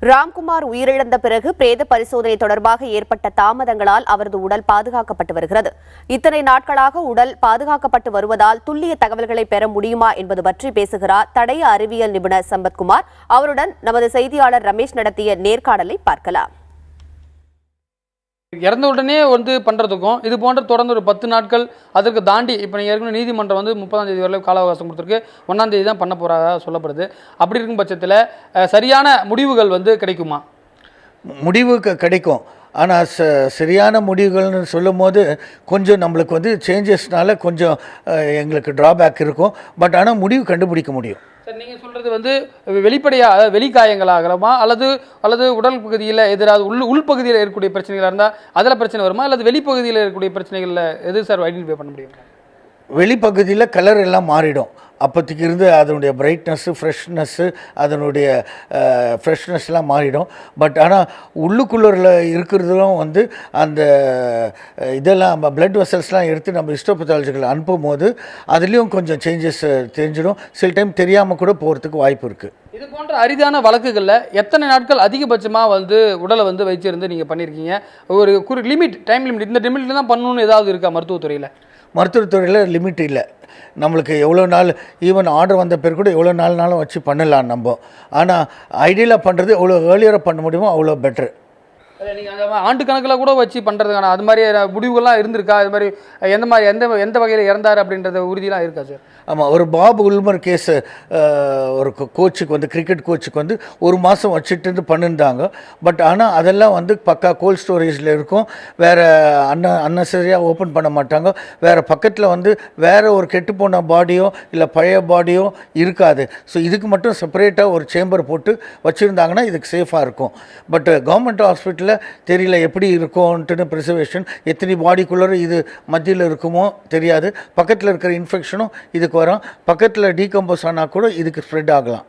ராம்குமார் உயிரிழந்த பிறகு பிரேத பரிசோதனை தொடர்பாக ஏற்பட்ட தாமதங்களால் அவரது உடல் பாதுகாக்கப்பட்டு வருகிறது. இத்தனை நாட்களாக உடல் பாதுகாக்கப்பட்டு வருவதால் துல்லிய தகவல்களை பெற முடியுமா என்பது பற்றி பேசுகிறார் தடய அறிவியல் நிபுணர் சம்பத்குமார். அவருடன் நமது செய்தியாளர் ரமேஷ் நடத்திய நேர்காணலை பார்க்கலாம். இறந்த உடனே பண்ணுறதுக்கும் இது போன்ற தொடர்ந்து ஒரு 10 நாட்கள் அதற்கு தாண்டி இப்போ நீங்கள் ஏற்கனவே நீதிமன்றம் 30ஆம் தேதி வரை கால அவகாசம் கொடுத்துருக்கு. 1ஆம் தேதி தான் பண்ண போகிறதா சொல்லப்படுது. அப்படி இருக்கும் பட்சத்தில் சரியான முடிவுகள் கிடைக்குமா? முடிவு கிடைக்கும். ஆனால் சரியான முடிவுகள்னு சொல்லும் போது கொஞ்சம் நம்மளுக்கு சேஞ்சஸ்னால கொஞ்சம் எங்களுக்கு ட்ராபேக் இருக்கும். பட் ஆனால் முடிவு கண்டுபிடிக்க முடியும். சார், நீங்கள் சொல்கிறது வெளிப்படையாக வெளிக்காயங்களாகலாமா அல்லது உடல் பகுதியில் எதிராக உள்பகுதியில் இருக்கக்கூடிய பிரச்சனைகளாக இருந்தால் அதில் பிரச்சனை வருமா அல்லது வெளிப்பகுதியில் இருக்கக்கூடிய பிரச்சனைகளில் எது சார் ஐடென்டிஃபை பண்ண முடியும்? வெளிப்பகுதியில் கலர் எல்லாம் மாறிடும். அப்போதைக்கு இருந்து அதனுடைய பிரைட்னஸ்ஸு ஃப்ரெஷ்னஸ்ஸு அதனுடைய ஃப்ரெஷ்னஸ்லாம் மாறிடும். பட் ஆனால் உள்ளுக்குள்ளரில் இருக்கிறதும் அந்த இதெல்லாம் பிளட் வெசல்ஸ்லாம் எடுத்து நம்ம ஹிஸ்டோபத்தாலஜிக்கல் அனுப்பும் போது அதுலேயும் கொஞ்சம் சேஞ்சஸ் தெரிஞ்சிடும். சில டைம் தெரியாமல் கூட போகிறதுக்கு வாய்ப்பு இருக்குது. இது போன்ற அரிதான வழக்குகளில் எத்தனை நாட்கள் அதிகபட்சமாக உடலை வச்சிருந்து நீங்கள் பண்ணியிருக்கீங்க? ஒரு டைம் லிமிட், இந்த லிமிட்டில் தான் பண்ணணும்னு ஏதாவது இருக்கா மருத்துவத்துறையில்? மருத்துவத்துறையில் லிமிட் இல்லை. நம்மளுக்கு எவ்வளோ நாள் ஈவன் ஆர்டர் வந்த பேர் கூட எவ்வளோ நாள்னாலும் வச்சு பண்ணலாம் நம்ம. ஆனால் ஐடியலாக பண்ணுறது எவ்வளோ ஏர்லியராக பண்ண முடியுமோ அவ்வளோ பெட்ரு. நீங்கள் அந்த ஆண்டு கணக்கில் கூட வச்சு பண்ணுறதுக்கான அது மாதிரி முடிவுகள்லாம் இருந்திருக்கா? அது மாதிரி எந்த வகையில் இறந்தார் அப்படின்றத உறுதியெலாம் இருக்கா சார்? ஆமாம், ஒரு பாப் உல்மர் கேஸு ஒரு கோச்சுக்கு கிரிக்கெட் கோச்சுக்கு ஒரு மாதம் வச்சுட்டு பண்ணியிருந்தாங்க. பட் ஆனால் அதெல்லாம் பக்கா கோல்ட் ஸ்டோரேஜில் இருக்கும். வேறு அன்னெசரியாக ஓப்பன் பண்ண மாட்டாங்க. வேறு பக்கத்தில் வேறு ஒரு கெட்டுப்போன பாடியோ இல்லை பழைய பாடியோ இருக்காது. ஸோ இதுக்கு மட்டும் செப்பரேட்டாக ஒரு சேம்பர் போட்டு வச்சுருந்தாங்கன்னா இதுக்கு சேஃபாக இருக்கும். பட் கவர்மெண்ட் ஹாஸ்பிட்டலில் தெரியல எப்படி இருக்கும்ன்ட்டு ப்ரிசர்வேஷன் எத்தனை பாடிக்குள்ளே இது மத்தியில் இருக்குமோ தெரியாது. பக்கத்தில் இருக்கிற இன்ஃபெக்ஷனும் இதுக்கு வரும். பக்கத்தில் டீகம்போஸ் ஆனால் கூட இதுக்கு ஸ்ப்ரெட் ஆகலாம்.